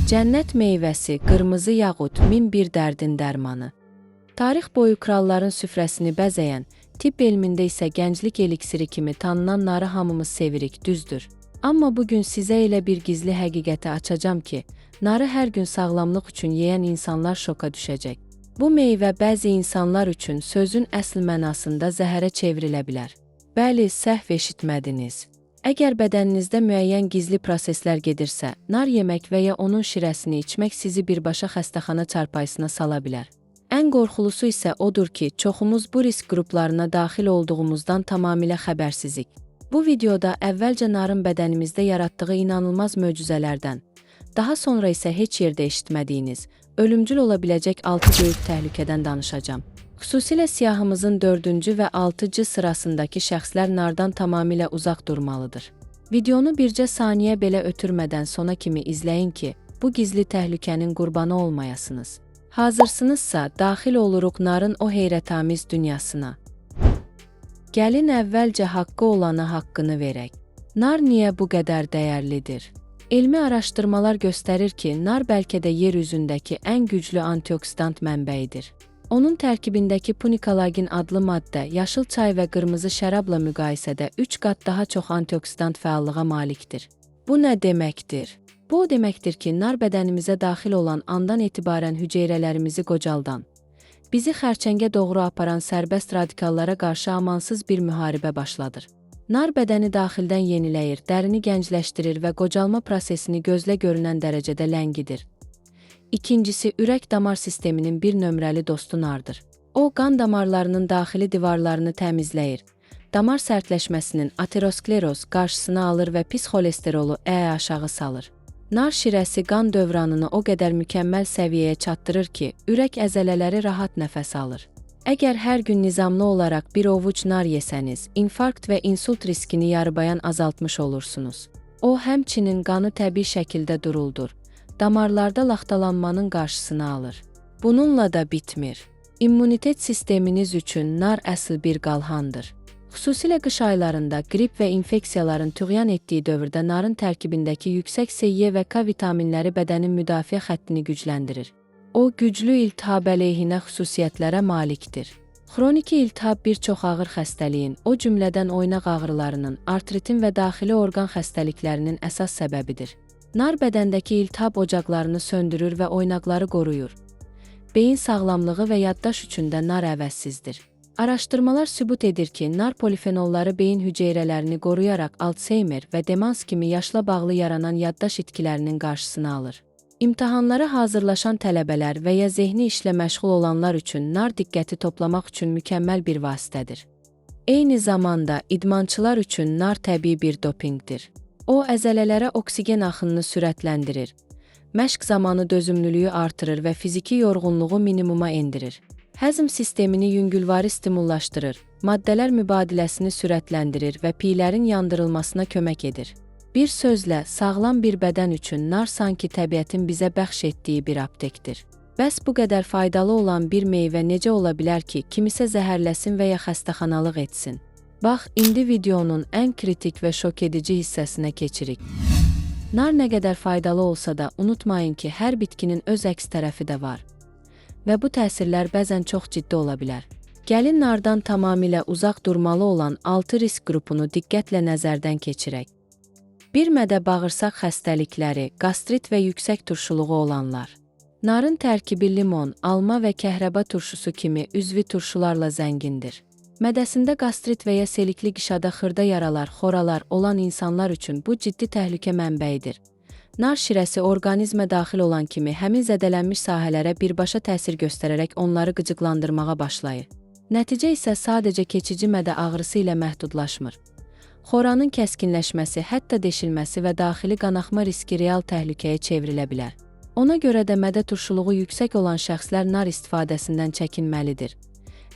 Cənnət meyvəsi, qırmızı yağut, min bir dərdin dərmanı. Tarix boyu kralların süfrəsini bəzəyən, tibb elmində isə gənclik eliksiri kimi tanınan narı hamımız sevirik, düzdür. Amma bugün sizə elə bir gizli həqiqəti açacağam ki, narı hər gün sağlamlıq üçün yeyən insanlar şoka düşəcək. Bu meyvə bəzi insanlar üçün sözün əsl mənasında zəhərə çevrilə bilər. Bəli, səhv eşitmədiniz. Əgər bədəninizdə müəyyən gizli proseslər gedirsə, nar yemək və ya onun şirəsini içmək sizi birbaşa xəstəxana çarpayısına sala bilər. Ən qorxulusu isə odur ki, çoxumuz bu risk qruplarına daxil olduğumuzdan tamamilə xəbərsizik. Bu videoda əvvəlcə narın bədənimizdə yaratdığı inanılmaz möcüzələrdən, daha sonra isə heç yerdə eşitmədiyiniz, ölümcül ola biləcək 6 böyük təhlükədən danışacağam. Xüsusilə siyahımızın 4-cü və 6-cı sırasındakı şəxslər nardan tamamilə uzaq durmalıdır. Videonu bircə saniyə belə ötürmədən sona kimi izləyin ki, bu gizli təhlükənin qurbanı olmayasınız. Hazırsınızsa, daxil oluruq narın o heyrətamiz dünyasına. Gəlin əvvəlcə haqqı olana haqqını verək. Nar niyə bu qədər dəyərlidir? Elmi araşdırmalar göstərir ki, nar bəlkə də yer üzündəki ən güclü antioksidant mənbəyidir. Onun tərkibindəki punikolagen adlı maddə yaşıl çay və qırmızı şərabla müqayisədə 3 qat daha çox antioksidant fəallığa malikdir. Bu nə deməkdir? Bu o deməkdir ki, nar bədənimizə daxil olan andan etibarən hüceyrələrimizi qocaldan, bizi xərçəngə doğru aparan sərbəst radikallara qarşı amansız bir müharibə başladır. Nar bədəni daxildən yeniləyir, dərini gəncləşdirir və qocalma prosesini gözlə görünən dərəcədə ləngidir. İkincisi, ürək-damar sisteminin bir nömrəli dostu nardır. O, qan damarlarının daxili divarlarını təmizləyir, damar sərtləşməsinin ateroskleroz qarşısını alır və pis xolesterolu aşağı salır. Nar şirəsi qan dövranını o qədər mükəmməl səviyyəyə çatdırır ki, ürək əzələləri rahat nəfəs alır. Əgər hər gün nizamlı olaraq bir ovuc nar yesəniz, infarkt və insult riskini yarıbayan azaltmış olursunuz. O, həmçinin qanı təbii şəkildə duruldur. Damarlarda laxtalanmanın qarşısını alır. Bununla da bitmir. İmmunitet sisteminiz üçün nar əsl bir qalxandır. Xüsusilə qış aylarında qrip və infeksiyaların tüğyan etdiyi dövrdə narın tərkibindəki yüksək C və K vitaminləri bədənin müdafiə xəttini gücləndirir. O, güclü iltihab əleyhinə xüsusiyyətlərə malikdir. Xroniki iltihab bir çox ağır xəstəliyin, o cümlədən oynaq ağrılarının, artritin və daxili orqan xəstəliklərinin əsas səbəbidir. Nar bədəndəki iltihab ocaqlarını söndürür və oynaqları qoruyur. Beyin sağlamlığı və yaddaş üçün də nar əvəzsizdir. Araşdırmalar sübut edir ki, nar polifenolları beyin hüceyrələrini qoruyaraq Alzheimer və demans kimi yaşla bağlı yaranan yaddaş itkilərinin qarşısını alır. İmtahanlara hazırlaşan tələbələr və ya zehni işlə məşğul olanlar üçün nar diqqəti toplamaq üçün mükəmməl bir vasitədir. Eyni zamanda idmançılar üçün nar təbii bir dopinqdir. O, əzələlərə oksigen axınını sürətləndirir, məşq zamanı dözümlülüyü artırır və fiziki yorğunluğu minimuma endirir. Həzm sistemini yüngülvari stimullaşdırır, maddələr mübadiləsini sürətləndirir və piylərin yandırılmasına kömək edir. Bir sözlə, sağlam bir bədən üçün nar sanki təbiətin bizə bəxş etdiyi bir aptekdir. Bəs bu qədər faydalı olan bir meyvə necə ola bilər ki, kimisə zəhərləsin və ya xəstəxanalıq etsin? Bax, indi videonun ən kritik və şok edici hissəsinə keçirik. Nar nə qədər faydalı olsa da, unutmayın ki, hər bitkinin öz əks tərəfi də var. Və bu təsirlər bəzən çox ciddi ola bilər. Gəlin nardan tamamilə uzaq durmalı olan 6 risk qrupunu diqqətlə nəzərdən keçirək. 1. Mədə-bağırsaq xəstəlikləri, qastrit və yüksək turşuluğu olanlar. Narın tərkibi limon, alma və kəhrəba turşusu kimi üzvi turşularla zəngindir. Mədəsində qastrit və ya selikli qişada xırda yaralar, xoralar olan insanlar üçün bu ciddi təhlükə mənbəyidir. Nar şirəsi orqanizmə daxil olan kimi həmin zədələnmiş sahələrə birbaşa təsir göstərərək onları qıcıqlandırmağa başlayır. Nəticə isə sadəcə keçici mədə ağrısı ilə məhdudlaşmır. Xoranın kəskinləşməsi, hətta deşilməsi və daxili qanaxma riski real təhlükəyə çevrilə bilər. Ona görə də mədə turşuluğu yüksək olan şəxslər nar istifadəsindən çəkinməlidir.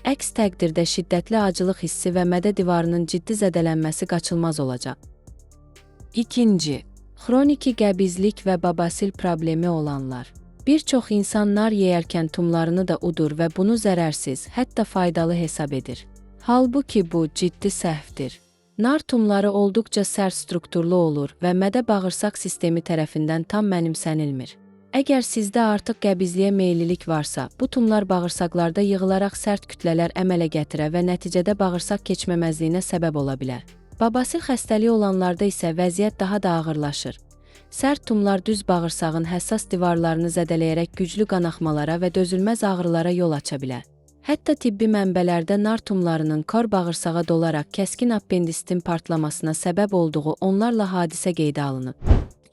Əks təqdirdə şiddətli acılıq hissi və mədə divarının ciddi zədələnməsi qaçılmaz olacaq. 2. Xroniki qəbizlik və babasil problemi olanlar. Bir çox insan nar yeyərkən tumlarını da udur və bunu zərərsiz, hətta faydalı hesab edir. Halbuki bu ciddi səhvdir. Nar tumları olduqca sərt strukturlu olur və mədə-bağırsaq sistemi tərəfindən tam mənimsənilmir. Əgər sizdə artıq qəbizliyə meyillilik varsa, bu tumlar bağırsaqlarda yığılaraq sərt kütlələr əmələ gətirə və nəticədə bağırsaq keçməməzliyinə səbəb ola bilər. Babasil xəstəliyi olanlarda isə vəziyyət daha da ağırlaşır. Sərt tumlar düz bağırsağın həssas divarlarını zədələyərək güclü qanaxmalara və dözülməz ağrılara yol aça bilər. Hətta tibbi mənbələrdə nar tumlarının kor bağırsağa dolaraq kəskin appendisitin partlamasına səbəb olduğu onlarla hadisə qeydə alınıb.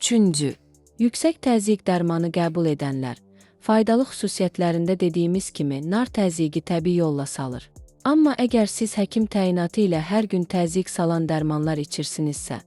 3. Yüksək təzyiq dərmanı qəbul edənlər. Faydalı xüsusiyyətlərində dediyimiz kimi, nar təzyiqi təbii yolla salır. Amma əgər siz həkim təyinatı ilə hər gün təzyiq salan dərmanlar içirsinizsə,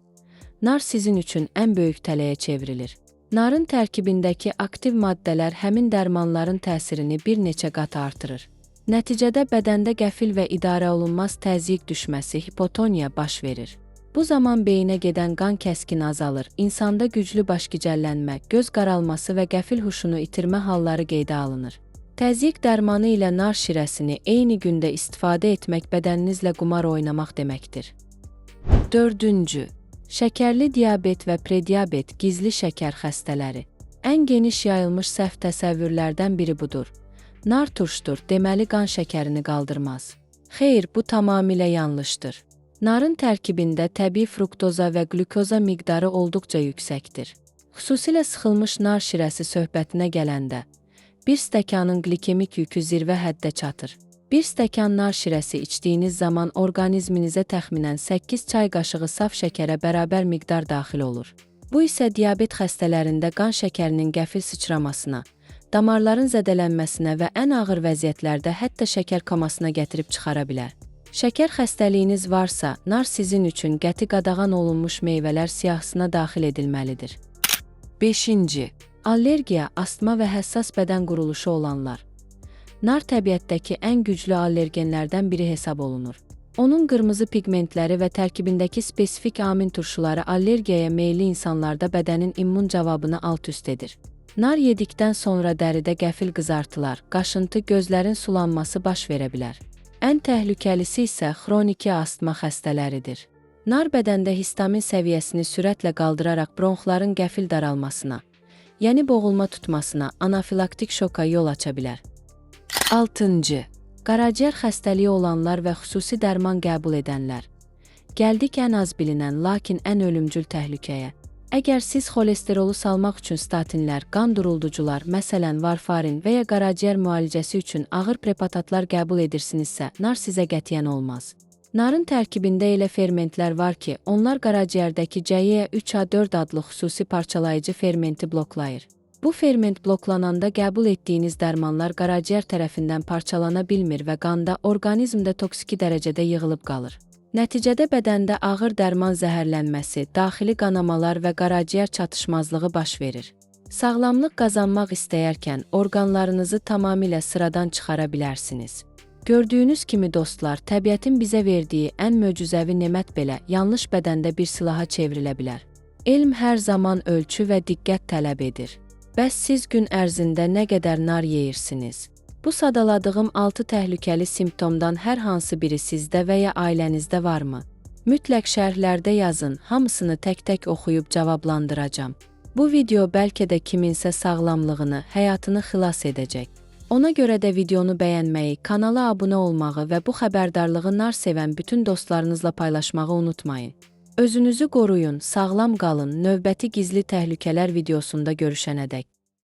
nar sizin üçün ən böyük tələyə çevrilir. Narın tərkibindəki aktiv maddələr həmin dərmanların təsirini bir neçə qat artırır. Nəticədə bədəndə qəfil və idarə olunmaz təzyiq düşməsi, hipotoniya baş verir. Bu zaman beyinə gedən qan kəskin azalır, insanda güclü başgicəllənmə, göz qaralması və qəfil huşunu itirmə halları qeydə alınır. Təzyiq dərmanı ilə nar şirəsini eyni gündə istifadə etmək bədəninizlə qumar oynamaq deməkdir. 4. Şəkərli diabet və prediabet, gizli şəkər xəstələri. Ən geniş yayılmış səhv təsəvvürlərdən biri budur. Nar turşdur, deməli qan şəkərini qaldırmaz. Xeyr, bu tamamilə yanlışdır. Narın tərkibində təbii fruktoza və glukoza miqdarı olduqca yüksəkdir. Xüsusilə sıxılmış nar şirəsi söhbətinə gələndə, bir stəkanın glikemik yükü zirvə həddə çatır. Bir stəkan nar şirəsi içdiyiniz zaman orqanizminizə təxminən 8 çay qaşığı saf şəkərə bərabər miqdar daxil olur. Bu isə diabet xəstələrində qan şəkərinin qəfil sıçramasına, damarların zədələnməsinə və ən ağır vəziyyətlərdə hətta şəkər komasına gətirib çıxara bilər. Şəkər xəstəliyiniz varsa, nar sizin üçün qəti qadağan olunmuş meyvələr siyahısına daxil edilməlidir. 5. Allergiya, astma və həssas bədən quruluşu olanlar. Nar təbiətdəki ən güclü allergenlərdən biri hesab olunur. Onun qırmızı pigmentləri və tərkibindəki spesifik amin turşuları allergiyaya meyilli insanlarda bədənin immun cavabını alt-üst edir. Nar yedikdən sonra dəridə qəfil qızartılar, qaşıntı, gözlərin sulanması baş verə bilər. Ən təhlükəlisi isə xroniki astma xəstələridir. Nar bədəndə histamin səviyyəsini sürətlə qaldıraraq bronxların qəfil daralmasına, yəni boğulma tutmasına, anafilaktik şoka yol aça bilər. 6. Qaraciyər xəstəliyi olanlar və xüsusi dərman qəbul edənlər. Gəldik ən az bilinən, lakin ən ölümcül təhlükəyə. Əgər siz xolesterolu salmaq üçün statinlər, qan durulducular, məsələn varfarin və ya qaraciyər müalicəsi üçün ağır preparatlar qəbul edirsinizsə, nar sizə qətiyyən olmaz. Narın tərkibində elə fermentlər var ki, onlar qaraciyərdəki CYE3A4 adlı xüsusi parçalayıcı fermenti bloklayır. Bu ferment bloklananda qəbul etdiyiniz dərmanlar qaraciyər tərəfindən parçalana bilmir və qanda, orqanizmdə toksiki dərəcədə yığılıb qalır. Nəticədə bədəndə ağır dərman zəhərlənməsi, daxili qanamalar və qaraciyər çatışmazlığı baş verir. Sağlamlıq qazanmaq istəyərkən orqanlarınızı tamamilə sıradan çıxara bilərsiniz. Gördüyünüz kimi dostlar, təbiətin bizə verdiyi ən möcüzəvi nemət belə yanlış bədəndə bir silaha çevrilə bilər. Elm hər zaman ölçü və diqqət tələb edir. Bəs siz gün ərzində nə qədər nar yeyirsiniz? Bu sadaladığım 6 təhlükəli simptomdan hər hansı biri sizdə və ya ailənizdə varmı? Mütləq şərhlərdə yazın, hamısını tək-tək oxuyub cavablandıracağam. Bu video bəlkə də kiminsə sağlamlığını, həyatını xilas edəcək. Ona görə də videonu bəyənməyi, kanala abunə olmağı və bu xəbərdarlığı nar sevən bütün dostlarınızla paylaşmağı unutmayın. Özünüzü qoruyun, sağlam qalın, növbəti gizli təhlükələr videosunda görüşənədək.